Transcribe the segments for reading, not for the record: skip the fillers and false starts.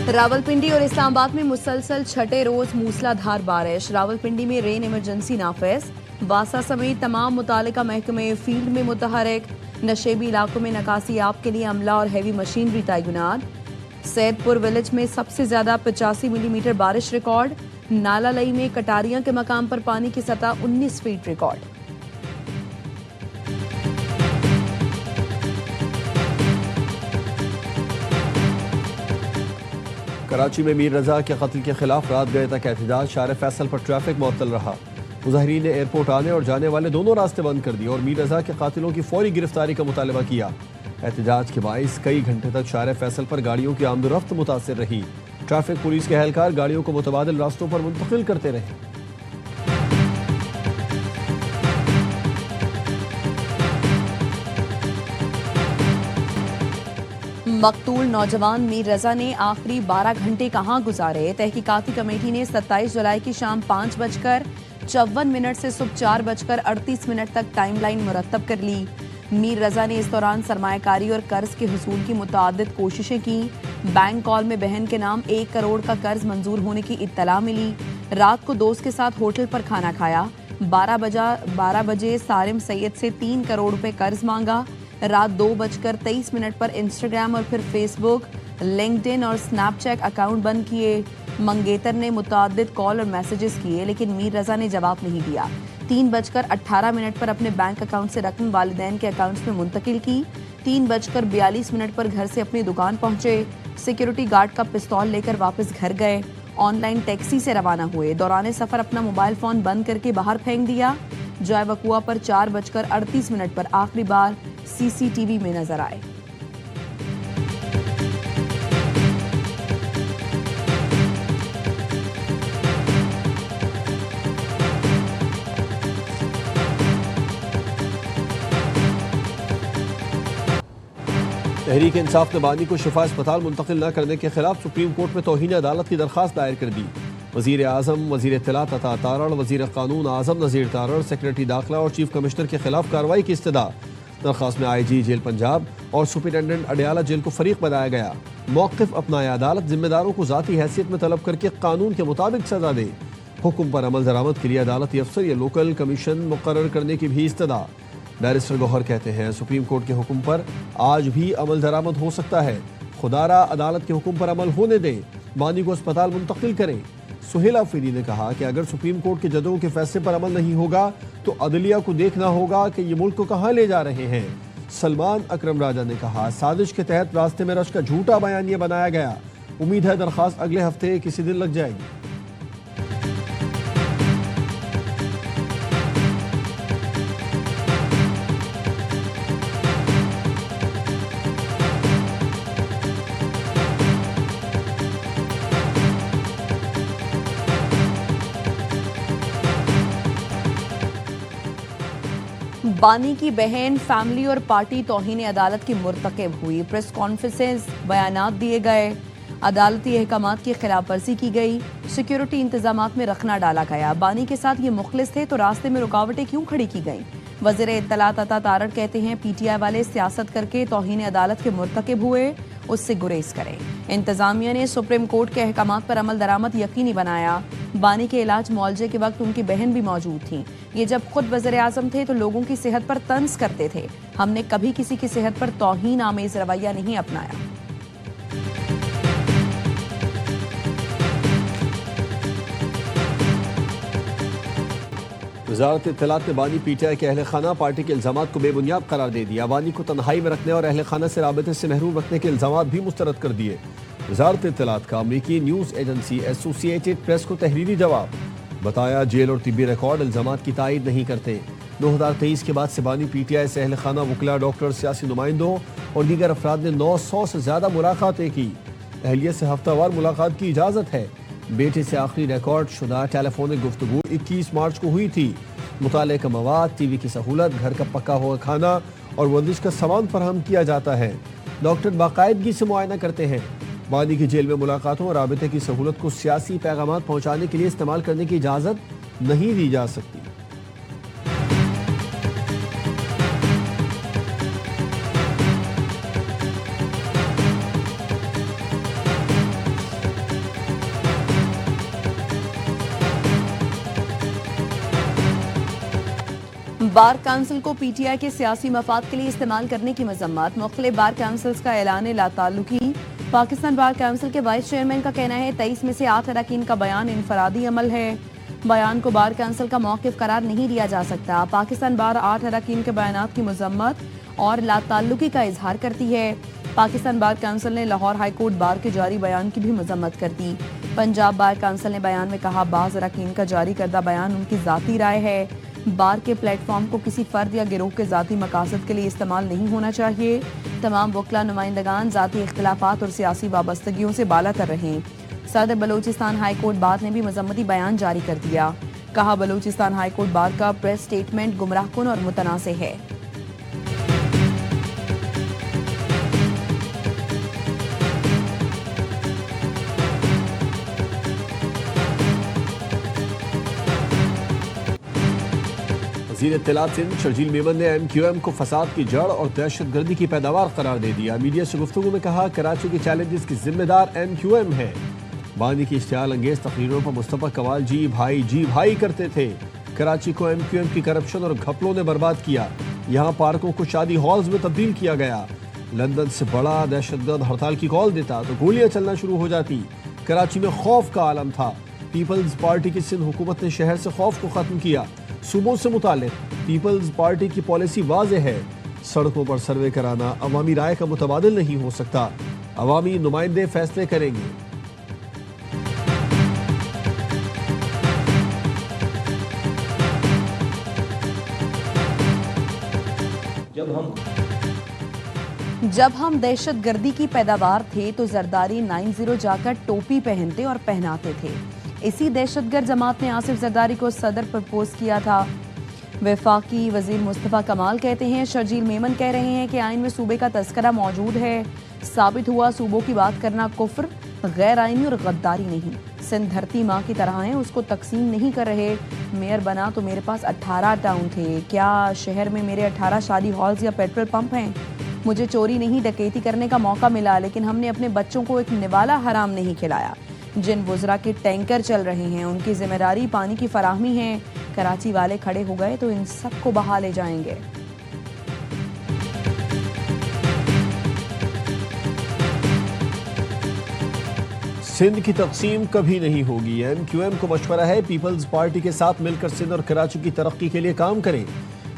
रावलपिंडी और इस्लामाबाद में मुसलसल छठे रोज मूसलाधार बारिश। रावलपिंडी में रेन इमरजेंसी नाफिज। वासा समेत तमाम मुतालिका महकमे फील्ड में मुतहरिक। नशेबी इलाकों में नकासी आप के लिए अमला और हैवी मशीनरी तैनात। सैदपुर विलेज में सबसे ज्यादा 85 मिलीमीटर बारिश रिकॉर्ड। नालालई में कटारियां के मकाम पर पानी की सतह 19 फीट रिकॉर्ड। कराची में मीर रजा के कत्ल के खिलाफ रात गए तक एहतजाज। शार फैसल पर ट्रैफिक मुअत्तल रहा। मुजाहिरीन ने एयरपोर्ट आने और जाने वाले दोनों रास्ते बंद कर दिए और मीर रजा के कातिलों की फौरी गिरफ्तारी का मुतालबा किया। एहतजाज के बाइस कई घंटे तक शार फैसल पर गाड़ियों की आमदोरफ्त मुतासिर रही। ट्रैफिक पुलिस के एहलकार गाड़ियों को मुतबादिल रास्तों पर मुंतकिल करते रहे। मकतूल नौजवान मीर रजा ने आखिरी 12 घंटे कहां गुजारे। तहकीकाती कमेटी ने 27 जुलाई की शाम 5:54 से सुबह 4:38 तक टाइमलाइन मुरतब कर ली। मीर रजा ने इस दौरान सरमायाकारी और कर्ज के हुसूल की मुतअद्दिद कोशिशें की। बैंक कॉल में बहन के नाम 1 करोड़ का कर्ज मंजूर होने की इत्तला मिली। रात को दोस्त के साथ होटल पर खाना खाया। 12 बजे सारिम सैयद से 3 करोड़ रुपए कर्ज मांगा। रात 2:23 पर इंस्टाग्राम और फिर फेसबुक, लिंक्डइन और स्नैपचैट अकाउंट बंद किए। मंगेतर ने मुतअद्दिद कॉल और मैसेजेस किए लेकिन मीर रजा ने जवाब नहीं दिया। 3:18 पर अपने बैंक अकाउंट से रकम वालिदैन के अकाउंट्स में मुंतकिल की। 3:42 पर घर से अपनी दुकान पहुंचे। सिक्योरिटी गार्ड का पिस्तौल लेकर वापस घर गए। ऑनलाइन टैक्सी से रवाना हुए। दौरान सफर अपना मोबाइल फोन बंद करके बाहर फेंक दिया। जाय वकुआ पर 4:38 पर आखिरी बार सीसीटीवी में नजर आए। तहरीक इंसाफ ने बानी को शिफा अस्पताल मुंतकिल न करने के खिलाफ सुप्रीम कोर्ट में तौहीन अदालत की दरखास्त दायर कर दी। वजीर आजम, वजीर इत्तलात अता तारड़, वजीर कानून आजम नज़ीर तारड़, सेक्रेटरी दाखिला और चीफ कमिश्नर के खिलाफ कार्रवाई की इस्तदा। दरखास्त में IG जेल पंजाब और सुपरिटेंडेंट अडयाला जेल को फरीक बनाया गया। मौक़िफ़ अपनाया अदालत जिम्मेदारों को ज़ाती हैसियत में तलब करके कानून के मुताबिक सजा दे। हुक्म पर अमल दरामद के लिए अदालती अफसर या लोकल कमीशन मुकर्रर करने की भी इस्तदा। बैरिस्टर गौहर कहते हैं सुप्रीम कोर्ट के हुक्म पर आज भी अमल दरामद हो सकता है। खुदारा अदालत के हुक्म पर अमल होने दें, बानी को अस्पताल मुंतकिल करें। सुहेला फीरी ने कहा कि अगर सुप्रीम कोर्ट के जजों के फैसले पर अमल नहीं होगा तो अदलिया को देखना होगा कि ये मुल्क को कहाँ ले जा रहे हैं। सलमान अकरम राजा ने कहा साजिश के तहत रास्ते में रश का झूठा बयानिया बनाया गया। उम्मीद है दरखास्त अगले हफ्ते किसी दिन लग जाएगी। बानी की बहन, फैमिली और पार्टी तौहीन अदालत की मुर्तकिब हुई। प्रेस कॉन्फ्रेंसेस, बयानात दिए गए। अदालती अहकामात की खिलाफ वर्जी की गई। सिक्योरिटी इंतजामात में रखना डाला गया। बानी के साथ ये मुखलिस थे तो रास्ते में रुकावटें क्यों खड़ी की गई। वज़ीर इत्तलात अता तारड़ कहते हैं PTI वाले सियासत करके तौहीन अदालत के मुर्तकिब हुए, उससे गुरेज करें। इंतजामिया ने सुप्रीम कोर्ट के अहकामात पर अमल दरामद यकीनी बनाया। बानी के इलाज मुआवजे के वक्त उनकी बहन भी मौजूद थी। ये जब खुद वज़ीर आज़म थे तो लोगों की सेहत पर तंज करते थे। हमने कभी किसी की सेहत पर तौहीन आमेज रवैया नहीं अपनाया। वज़ारत इत्तलात ने बानी PTI के अहल खाना पार्टी के इल्ज़ामात को बेबुनियाद करार दे दिया। बानी को तन्हाई में रखने और अहल खाना से राबते से महरूम रखने के इल्ज़ामात भी मुस्तरद कर दिए। वज़ारत इत्तलात का अमरीकी न्यूज़ एजेंसी एसोसिएटेड प्रेस को तहरीरी जवाब। बताया जेल और तिब्बी रिकॉर्ड इल्ज़ामात की तायद नहीं करते। 2023 के बाद से बानी PTI से अहल खाना, वकला, डॉक्टर, सियासी नुमाइंदों और दीगर अफराद ने 900 से ज़्यादा मुलाकातें की। अहलियत से हफ्तावार मुलाकात की इजाज़त है। बेटे से आखिरी रिकॉर्ड शुदा टेलीफोनिक गुफ्तगू 21 मार्च को हुई थी। मुताले का मवाद, TV की सहूलत, घर का पका हुआ खाना और वर्जिश का सामान फराहम किया जाता है। डॉक्टर बाकायदगी से मुआयना करते हैं। बानी की जेल में मुलाकातों और राबते की सहूलत को सियासी पैगाम पहुँचाने के लिए इस्तेमाल करने की इजाज़त नहीं दी जा सकती। बार काउंसिल को पीटीआई के सियासी मफाद के लिए इस्तेमाल करने की मजम्मत। मुख्तलिफ बार काउंसिल्स का ऐलान लाताल्लुकी। पाकिस्तान बार काउंसिल के वाइस चेयरमैन का कहना है 23 में से 8 अरकान का बयान इनफरादी अमल है। बयान को बार काउंसिल का मौक़िफ़ करार नहीं दिया जा सकता। पाकिस्तान बार 8 अरकान के बयानात की मजम्मत और लाताल्लुकी का इजहार करती है। पाकिस्तान बार काउंसिल ने लाहौर हाई कोर्ट बार के जारी बयान की भी मजम्मत कर दी। पंजाब बार काउंसिल ने बयान में कहा, बाज़ अरकान का जारी करदा बयान उनकी ज़ाती राय है। बार के प्लेटफॉर्म को किसी फर्द या गिरोह के ज़ाती मकासद के लिए इस्तेमाल नहीं होना चाहिए। तमाम वकला नुमाइंदगान ज़ाती इख्तिलाफात और सियासी वाबस्तगियों से बालातर रहें। सदर बलूचिस्तान हाई कोर्ट बार ने भी मजम्मती बयान जारी कर दिया। कहा, बलूचिस्तान हाई कोर्ट बार का प्रेस स्टेटमेंट गुमराहकुन और मुतनाज़े है। वज़ीर इत्तलात सिंध शर्जील मेमन ने MQM को फसाद की जड़ और दहशत गर्दी की पैदावार करार दे दिया। मीडिया से गुफ्तगू में कहा, कराची के चैलेंजेस की जिम्मेदार MQM है। बानी की इश्तियाल अंगेज तकरीरों पर मुस्तफा कमाल जी भाई करते थे। कराची को MQM की करप्शन और घपलों ने बर्बाद किया। यहाँ पार्कों को शादी हॉल्स में तब्दील किया गया। लंदन से बड़ा दहशतगर्द हड़ताल की कॉल देता तो गोलियां चलना शुरू हो जाती। कराची में खौफ का आलम था। पीपल्स पार्टी की सिंध हुकूमत ने शहर से खौफ को खत्म किया। सूबों से मुतालिक पीपल्स पार्टी की पॉलिसी वाज़ेह है। सड़कों पर सर्वे कराना अवामी राय का मुतबादिल नहीं हो सकता। अवामी नुमाइंदे फैसले करेंगे। जब हम दहशत गर्दी की पैदावार थे तो जरदारी 90 जाकर टोपी पहनते और पहनाते थे। इसी दहशतगर्द जमात ने आसिफ जरदारी को सदर प्रपोज किया था। वफाकी वजीर मुस्तफा कमाल कहते हैं, शर्जील मेमन कह रहे हैं कि आइन में सूबे का तस्करा मौजूद है। साबित हुआ सूबों की बात करना कुफ्र, गैर आइनी और गद्दारी नहीं। सिंध धरती माँ की तरह है, उसको तकसीम नहीं कर रहे। मेयर बना तो मेरे पास 18 टाउन थे। क्या शहर में मेरे 18 शादी हॉल्स या पेट्रोल पंप हैं? मुझे चोरी नहीं डकैती करने का मौका मिला, लेकिन हमने अपने बच्चों को एक निवाला हराम नहीं खिलाया। जिन वुज़रा के टैंकर चल रहे हैं उनकी जिम्मेदारी पानी की फराहमी है। कराची वाले खड़े हो गए तो इन सबको बहा ले जाएंगे। सिंध की तकसीम कभी नहीं होगी। MQM को मशवरा है पीपल्स पार्टी के साथ मिलकर सिंध और कराची की तरक्की के लिए काम करें।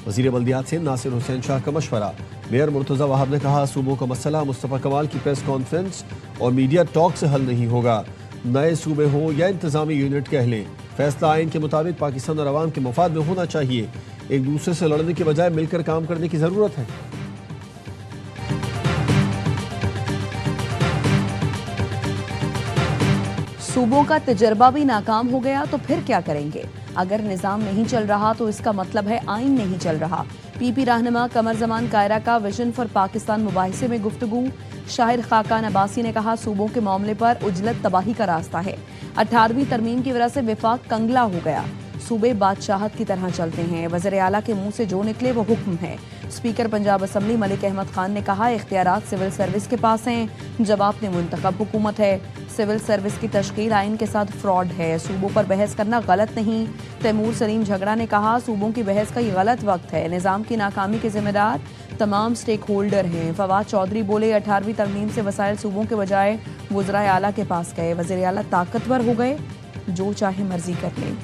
वज़ीर बल्दियात सिंध नासिर हुसैन शाह का मशवरा। मेयर मुर्तज़ा वहाब ने कहा, सूबों का मसला मुस्तफा कमाल की प्रेस कॉन्फ्रेंस और मीडिया टॉक से हल नहीं होगा। नए सूबे हो या इंतजामी यूनिट कह लें, फैसला आइन के मुताबिक पाकिस्तान और अवाम के मफाद में होना चाहिए। एक दूसरे से लड़ने के बजाय मिलकर काम करने की जरूरत है। सूबों का तजर्बा भी नाकाम हो गया तो फिर क्या करेंगे? अगर निज़ाम नहीं चल रहा तो इसका मतलब है आइन नहीं चल रहा। PP रहनुमा कमर जमान कायरा का विजन फॉर पाकिस्तान मुबाहिसे में गुफ्तगू। शाहिर खाकान अब्बासी ने कहा, सूबों के मामले पर उजलत तबाही का रास्ता है। 18वीं तरमीम की वजह से विफाक कंगला हो गया। सूबे बादशाहत की तरह चलते हैं। वज़ीर आला के मुंह से जो निकले वो हुक्म है। स्पीकर पंजाब असम्बली मलिक अहमद खान ने कहा, इख्तियारात सिविल सर्विस के पास हैं। जवाब ने मुंतखब हुकूमत है। सिविल सर्विस की तश्कील आइन के साथ फ्रॉड है। सूबों पर बहस करना गलत नहीं। तैमूर सलीम झगड़ा ने कहा, सूबों की बहस का ये गलत वक्त है। निज़ाम की नाकामी के जिम्मेदार तमाम स्टेक होल्डर हैं। फवाद चौधरी बोले, 18वीं तरमीम से वसाइल सूबों के बजाय वज़राए आला के पास गए। वज़ीर आला ताकतवर हो गए, जो चाहे मर्जी कर लें।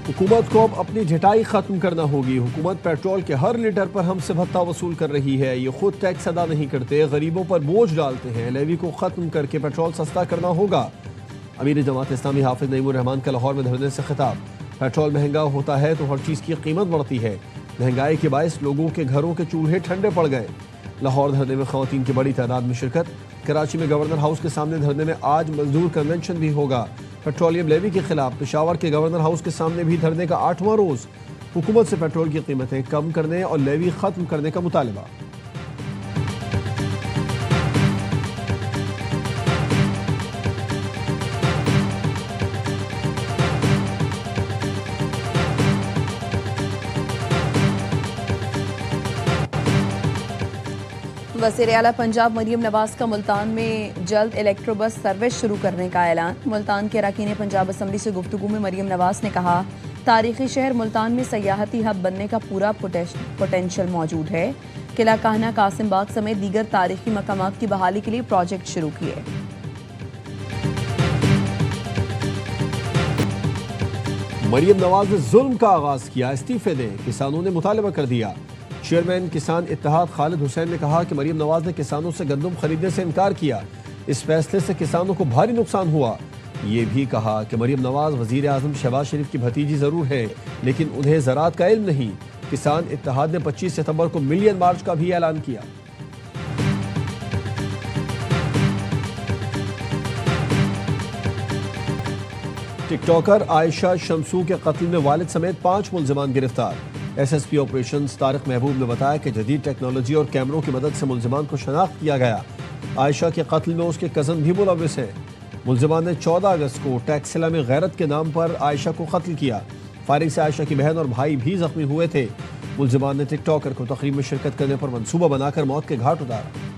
हुकूमत को अब अपनी झटाई खत्म करना होगी। हुकूमत पेट्रोल के हर लीटर पर हमसे भत्ता वसूल कर रही है। ये खुद टैक्स अदा नहीं करते, गरीबों पर बोझ डालते हैं। लेवी को खत्म करके पेट्रोल सस्ता करना होगा। अमीर जमात इस्लामी हाफिज नईमुर रहमान का लाहौर में धरने से खिताब। पेट्रोल महंगा होता है तो हर चीज़ की कीमत बढ़ती है। महंगाई के बायस लोगों के घरों के चूल्हे ठंडे पड़ गए। लाहौर धरने में खवातीन की बड़ी तादाद में शिरकत। कराची में गवर्नर हाउस के सामने धरने में आज मजदूर कन्वेंशन भी होगा। पेट्रोलियम लेवी के खिलाफ पेशावर के गवर्नर हाउस के सामने भी धरने का 8वां रोज। हुकूमत से पेट्रोल की कीमतें कम करने और लेवी खत्म करने का मुतालबा। वज़ीर आला पंजाब मरीम नवाज का मुल्तान में जल्द इलेक्ट्रो बस सर्विस शुरू करने का ऐलान। मुल्तान के अरकान पंजाब असम्बली से गुफ्तगू में मरीम नवाज ने कहा, तारीखी शहर मुल्तान में सयाहती हब बनने का पूरा पोटेंशियल मौजूद है। किला काहना, कासिम बाग समेत दीगर तारीखी मकामात की बहाली के लिए प्रोजेक्ट शुरू किए। मरीम नवाज ने जुल्म का आगाज किया, इस्तीफे दें, किसानों ने मुतालबा कर दिया। चेयरमैन किसान इत्तेहाद खालिद हुसैन ने कहा कि मरीम नवाज ने किसानों से गंदम खरीदने से इनकार किया, इस फैसले से किसानों को भारी नुकसान हुआ। ये भी कहा कि मरीम नवाज वजीर आजम शहबाज शरीफ की भतीजी जरूर है, लेकिन उन्हें ज़राअत का इल्म नहीं। किसान इत्तेहाद ने 25 सितंबर को मिलियन मार्च का भी ऐलान किया। टिकटॉकर आयशा शमसू के कत्ल में वालिद समेत 5 मुल्जिमान गिरफ्तार। SSP ऑपरेशंस तारिक महबूब ने बताया कि जदीद टेक्नोलॉजी और कैमरों की मदद से मुल्जिमान को शनाख्त किया गया। आयशा के कत्ल में उसके कज़न भी मुलविस हैं। मुल्जिमान ने 14 अगस्त को टैक्सिला में गैरत के नाम पर आयशा को कत्ल किया। फायरिंग से आयशा की बहन और भाई भी जख्मी हुए थे। मुल्जिमान ने टिकटॉकर को तकरीब में शिरकत करने पर मंसूबा बनाकर मौत के घाट उतारा।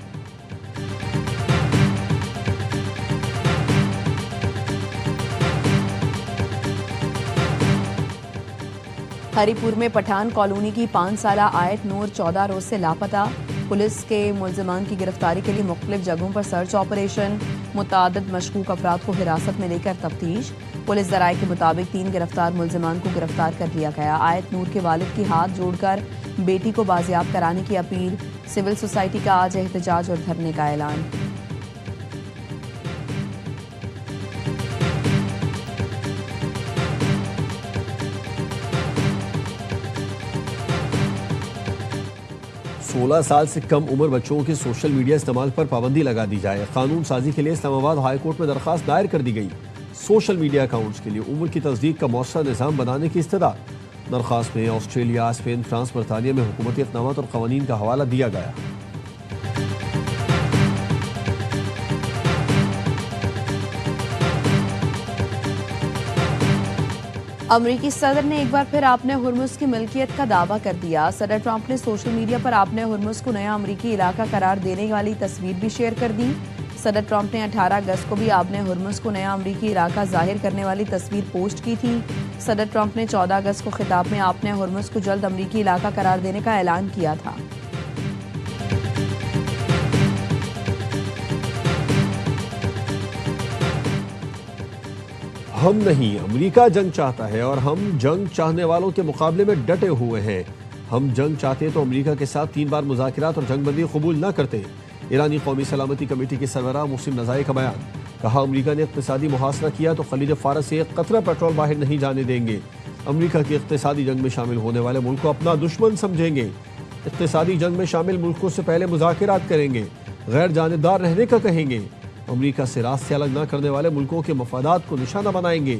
हरिपुर में पठान कॉलोनी की 5 साला आयत नूर 14 रोज से लापता। पुलिस के मुल्जिमान की गिरफ्तारी के लिए मुख्तलिफ जगहों पर सर्च ऑपरेशन, मुतादिद मशकूक अफराद को हिरासत में लेकर तफ्तीश। पुलिस ज़राए के मुताबिक 3 गिरफ्तार मुल्जिमान को गिरफ्तार कर लिया गया। आयत नूर के वालिद की हाथ जोड़कर बेटी को बाजियाब कराने की अपील। सिविल सोसाइटी का आज एहतजाज और धरने का ऐलान। सोलह साल से कम उम्र बच्चों के सोशल मीडिया इस्तेमाल पर पाबंदी लगा दी जाए। कानून साजी के लिए इस्लामाबाद हाई कोर्ट में दरखास्त दायर कर दी गई। सोशल मीडिया अकाउंट्स के लिए उम्र की तस्दीक का मौसर निज़ाम बनाने की इस्तदा। दरखास्त में ऑस्ट्रेलिया, स्पेन, फ्रांस, बरतानिया में हुकूमती इक़दाम और क़वानीन का हवाला दिया गया। अमरीकी सदर ने एक बार फिर आपने हुर्मुज़ की मिल्कियत का दावा कर दिया। सदर ट्रंप ने सोशल मीडिया पर आपने हुर्मुज़ को नया अमरीकी इलाका करार देने वाली तस्वीर भी शेयर कर दी। सदर ट्रंप ने 18 अगस्त को भी आपने हुर्मुज़ को नया अमरीकी इलाका जाहिर करने वाली तस्वीर पोस्ट की थी। सदर ट्रंप ने 14 अगस्त को खिताब में आपने हुर्मुज़ को जल्द अमरीकी इलाका करार देने का ऐलान किया था। हम नहीं, अमेरिका जंग चाहता है और हम जंग चाहने वालों के मुकाबले में डटे हुए हैं। हम जंग चाहते तो अमेरिका के साथ 3 बार मुज़ाकिरात और जंगबंदी कबूल न करते। ईरानी कौमी सलामती कमेटी के सरबराह मुहसिन नज़ाई का बयान। कहा, अमेरिका ने इक़्तिसादी मुहासरा किया तो खलीज फारस से 1 कतरा पेट्रोल बाहर नहीं जाने देंगे। अमेरिका की इक़्तिसादी जंग में शामिल होने वाले मुल्क को अपना दुश्मन समझेंगे। इक़्तिसादी जंग में शामिल मुल्कों से पहले मुज़ाकिरात करेंगे, गैर जानिबदार रहने का कहेंगे। अमेरिका से रास्ते अलग न करने वाले मुल्कों के मफादात को निशाना बनाएंगे।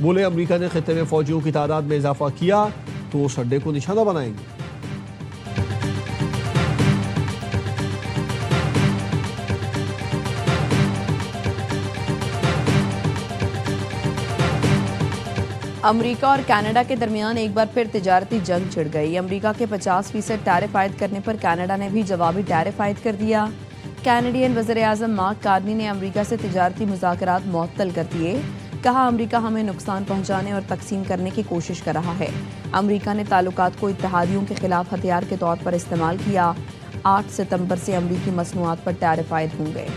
बोले, अमेरिका ने खित्ते में फौजियों की तादाद में इजाफा किया तो उस अड्डे को निशाना बनाएंगे। अमेरिका और कनाडा के दरमियान एक बार फिर तिजारती जंग छिड़ गई। अमेरिका के 50% टैरिफ आयद करने पर कनाडा ने भी जवाबी टैरिफ आयद कर दिया। कैनेडियन वज़ीर-ए-आज़म मार्क कार्नी ने अमेरिका से तिजारती मुज़ाकरात मुअत्तल कर दिए। कहा, अमेरिका हमें नुकसान पहुंचाने और तकसीम करने की कोशिश कर रहा है। अमेरिका ने ताल्लुकात को इत्तेहादियों के खिलाफ हथियार के तौर पर इस्तेमाल किया। 8 सितंबर से अमेरिकी मसनूआत पर टैरिफ आयद होंगे।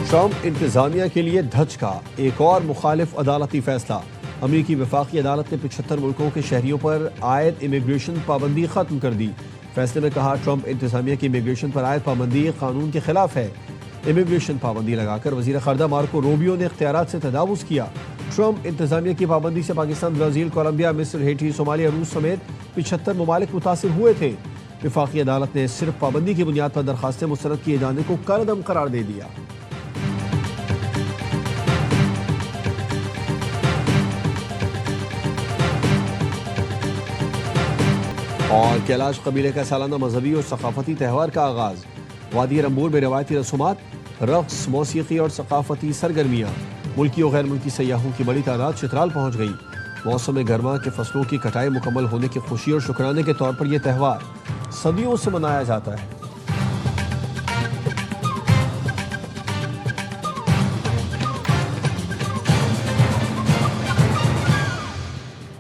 ट्रंप इंतजामिया के लिए धचका, एक और मुखालिफ अदालती फैसला। अमेरिकी वफाकी अदालत ने 75 मुल्कों के शहरियों पर आयद इमिग्रेशन पाबंदी खत्म कर दी। फैसले में कहा, ट्रंप इंतजामिया की इमिग्रेशन पर आयद पाबंदी कानून के खिलाफ है। इमिग्रेशन पाबंदी लगाकर वजीर खारजा मार्को रूबियो ने इख्तियारात से तजावुज़ किया। ट्रंप इंतजामिया की पाबंदी से पाकिस्तान, ब्राज़ील, कोलंबिया, मिस्र, हेटी, सोमालिया, रूस समेत 75 ममालिक मुतासिर हुए थे। वफाकी अदालत ने सिर्फ पाबंदी की बुनियाद पर दरखास्तें मुस्तरद किए जाने को कलअदम करार दे दिया। और कैलाश कबीले का सालाना मजहबी और सकाफती त्यौहार का आगाज। वादी रंबूर में रवायती रसूमात, रक्स, मौसीकी और सकाफती सरगर्मियाँ। मुल्की और गैर मुल्की सयाहों की बड़ी तादाद चित्राल पहुँच गई। मौसम गर्मा के फसलों की कटाई मुकम्मल होने की खुशी और शुक्राने के तौर पर यह त्यौहार सदियों से मनाया जाता है।